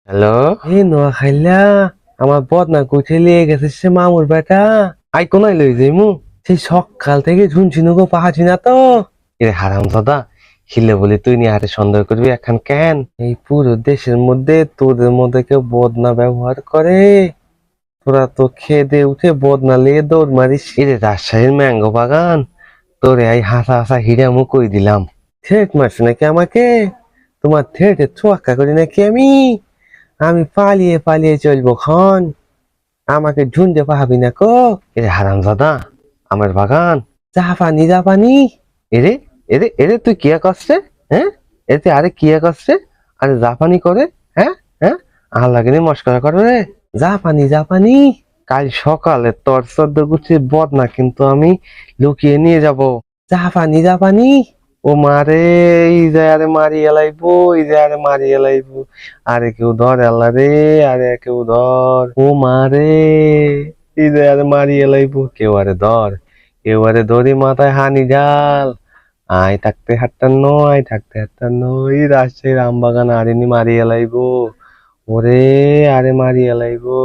Hello. এই নোয়াখাইলা আমার বদনা কইতে লিয়ে গেছে সে মামুর বেটা। আই কোনায় লই যাইমু? সেই সকাল থেকে ঝুনছি গো পাহাছি না তো। এ হারাম দাদা, খিলে বলি তুই নিয়ে হাতে সন্দেহ করবি এখন কেন? এই পুরো দেশের মধ্যে তোদের মধ্যে কেউ বদনা ব্যবহার করে? তোরা তো খেয়ে দিয়ে উঠে বদনা লিয়ে দৌড় মারিস। এরে রাজশাহীর ম্যাঙ্গো বাগান, তোরে আই হাসা হাসা হিরামু কই দিলাম। থ্রেট মারছো নাকি আমাকে? তোমার থ্রেটে ছোয়াক্কা করি নাকি আমি? আমি পালিয়ে পালিয়ে চলবো খন? আমাকে ঝুঁজে পাহাবি না কো? এরে হারাম দাদা, আমার বাগান জাপানি জাপানি। এরে এরে এরে তুই কিয়া করছে? হ্যাঁ, এতে আরে কিয়া করছে? আরে জাপানি করে? হ্যাঁ হ্যাঁ, আর লাগেনি মস্করা করে রে। জাপানি জাপানি, কাল সকালে তোর চোদ্দ গুছির বদনা কিন্তু আমি লুকিয়ে নিয়ে যাব। জাপানি জাপানি, ও মারে, এই যে আরে মারি এলাইবো, এই যে আরে মারি এলাইবো। আরে কেউ ধর আল্লাহ রে, আরে কেউ ধর, ও মারে, এই যে আরে মারি এলাইবো, কেউ আরে ধর, কেউ আরে ধরি মাথায় হানি জাল। আয় থাকতে হাট্টান্ন, আয় থাকতে হাট্টান্ন, এই রাজশাহীর আমবাগান আরে নি মারি এলাইবো। ওরে, আরে মারি এলাইবো।